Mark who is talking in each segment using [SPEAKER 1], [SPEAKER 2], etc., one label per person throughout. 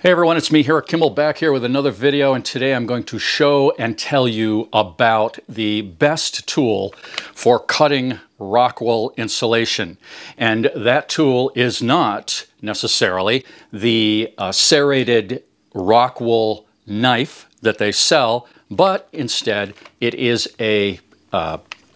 [SPEAKER 1] Hey everyone, it's me, Eric Kimball, back here with another video, and today I'm going to show and tell you about the best tool for cutting rock wool insulation. And that tool is not necessarily the serrated rock wool knife that they sell, but instead it is a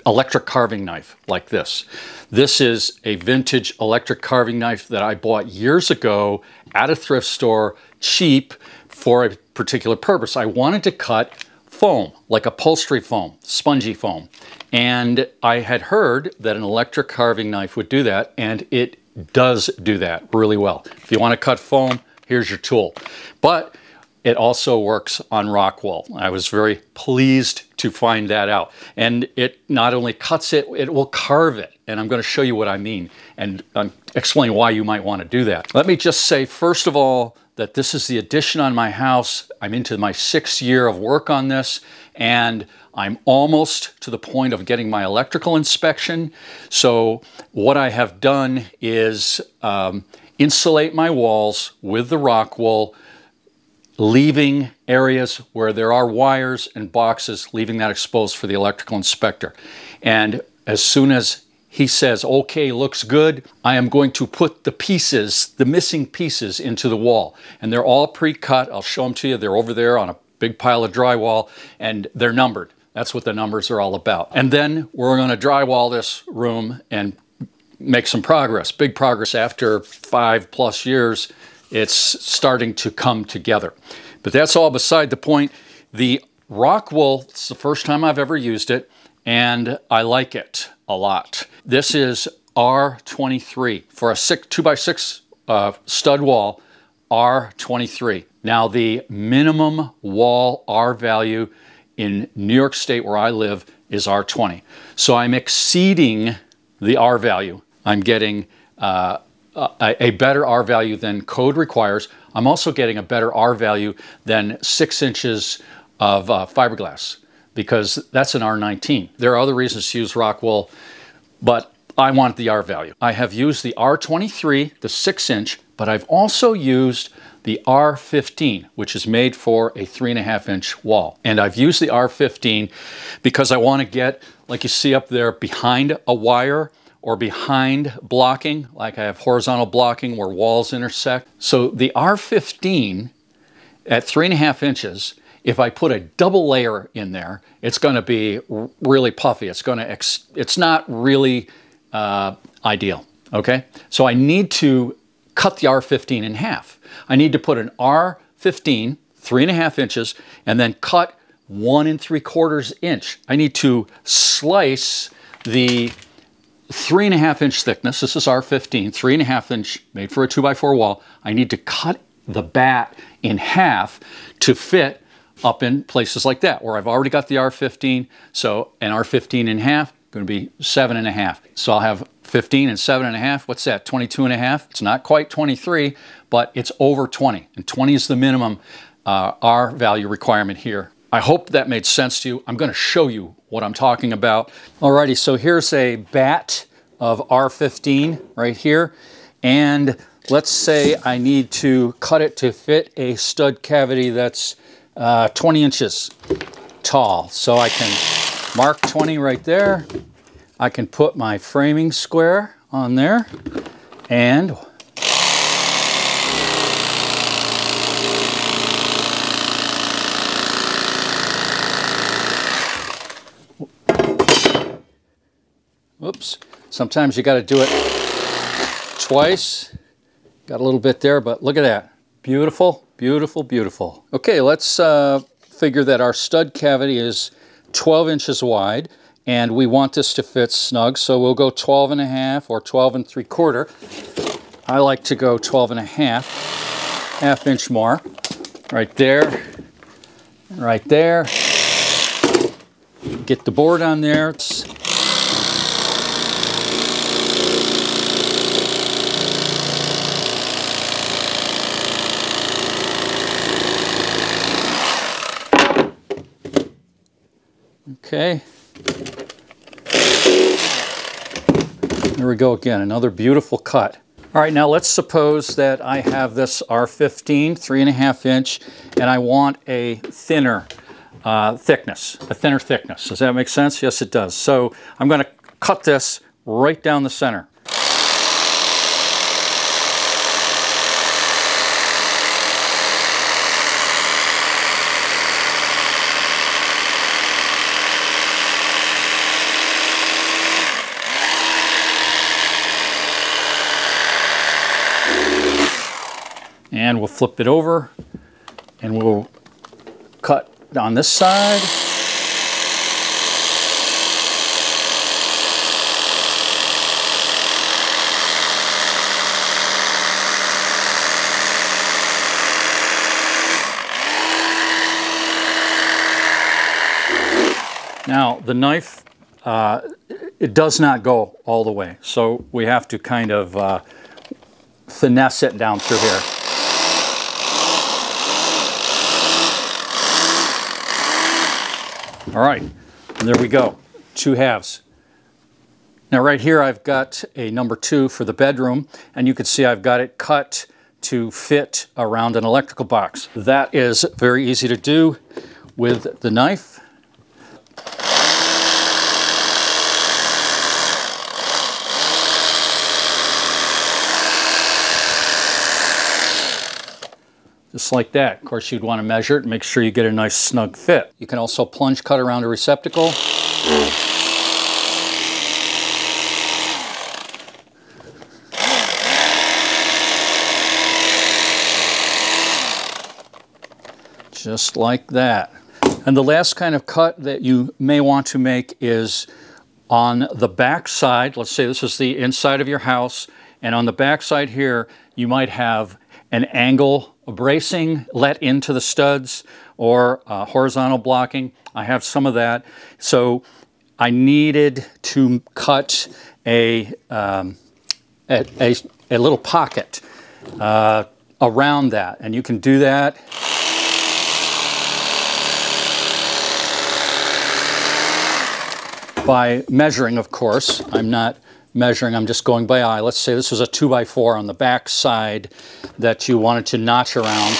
[SPEAKER 1] electric carving knife like this. This is a vintage electric carving knife that I bought years ago at a thrift store, cheap, for a particular purpose. I wanted to cut foam, like upholstery foam, spongy foam. And I had heard that an electric carving knife would do that, and it does do that really well. If you want to cut foam, here's your tool. But it also works on rock wool. I was very pleased to find that out. And it not only cuts it, it will carve it. And I'm going to show you what I mean and explain why you might want to do that. Let me just say, first of all, that this is the addition on my house. I'm into my 6th year of work on this, and I'm almost to the point of getting my electrical inspection. So what I have done is insulate my walls with the rock wool, leaving areas where there are wires and boxes, leaving that exposed for the electrical inspector. And as soon as he says, okay, looks good, I am going to put the pieces, the missing pieces, into the wall. And they're all pre-cut. I'll show them to you. They're over there on a big pile of drywall, and they're numbered. That's what the numbers are all about. And then we're going to drywall this room and make some progress, big progress. After 5+ years, it's starting to come together. But that's all beside the point. The rock wool, it's the first time I've ever used it, and I like it a lot. This is R23 for a 2x6 stud wall, R23. Now the minimum wall R value in New York State where I live is R20. So I'm exceeding the R value. I'm getting a better R value than code requires. I'm also getting a better R value than 6 inches of fiberglass, because that's an R19. There are other reasons to use rock wool, but I want the R value. I have used the R23, the 6-inch, but I've also used the R15, which is made for a 3.5-inch wall. And I've used the R15 because I want to get, like you see up there, behind a wire or behind blocking, like I have horizontal blocking where walls intersect. So the R15 at 3.5 inches, if I put a double layer in there, it's going to be really puffy. It's not really ideal, okay? So I need to cut the R15 in half. I need to put an R15, 3.5 inches, and then cut 1 3/4 inch. I need to slice the 3.5 inch thickness. This is R15, 3.5 inch, made for a 2x4 wall. I need to cut the bat in half to fit up in places like that, where I've already got the R15. So an R15 in half, going to be 7.5. So I'll have 15 and 7.5. What's that, 22.5? It's not quite 23, but it's over 20. And 20 is the minimum R value requirement here. I hope that made sense to you. I'm going to show you what I'm talking about. Alrighty, so here's a bat of R15 right here. And let's say I need to cut it to fit a stud cavity that's 20 inches tall. So I can mark 20 right there. I can put my framing square on there, and whoops, sometimes you got to do it twice. Got a little bit there, but look at that. Beautiful, beautiful, beautiful. Okay, let's figure that our stud cavity is 12 inches wide, and we want this to fit snug, so we'll go 12.5 or 12 3/4. I like to go 12.5, half inch more. Right there, right there. Get the board on there. Okay, there we go again, another beautiful cut. All right, now let's suppose that I have this R15, 3.5 inch, and I want a thinner thickness. Does that make sense? Yes, it does. So I'm going to cut this right down the center. And we'll flip it over and we'll cut on this side. Now the knife, it does not go all the way, so we have to kind of finesse it down through here. All right, and there we go, 2 halves. Now right here I've got a number 2 for the bedroom, and you can see I've got it cut to fit around an electrical box. That is very easy to do with the knife. Just like that. Of course, you'd want to measure it and make sure you get a nice snug fit. You can also plunge cut around a receptacle. Just like that. And the last kind of cut that you may want to make is on the back side. Let's say this is the inside of your house, and on the back side here, you might have an angle bracing let into the studs or horizontal blocking. I have some of that. So I needed to cut a little pocket around that. And you can do that by measuring, of course. I'm not measuring, I'm just going by eye. Let's say this was a 2x4 on the back side that you wanted to notch around.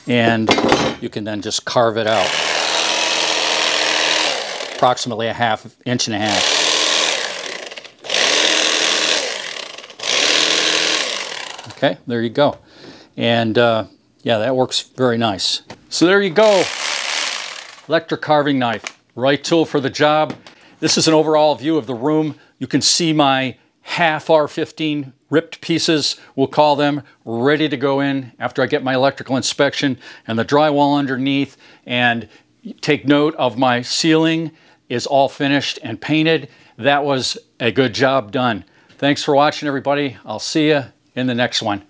[SPEAKER 1] And you can then just carve it out. Approximately a 1/2 inch and a half. Okay, there you go. And yeah, that works very nice. So there you go. Electric carving knife. Right tool for the job. This is an overall view of the room. You can see my half R15 ripped pieces, we'll call them, ready to go in after I get my electrical inspection, and the drywall underneath. And take note of my ceiling is all finished and painted. That was a good job done. Thanks for watching, everybody. I'll see you in the next one.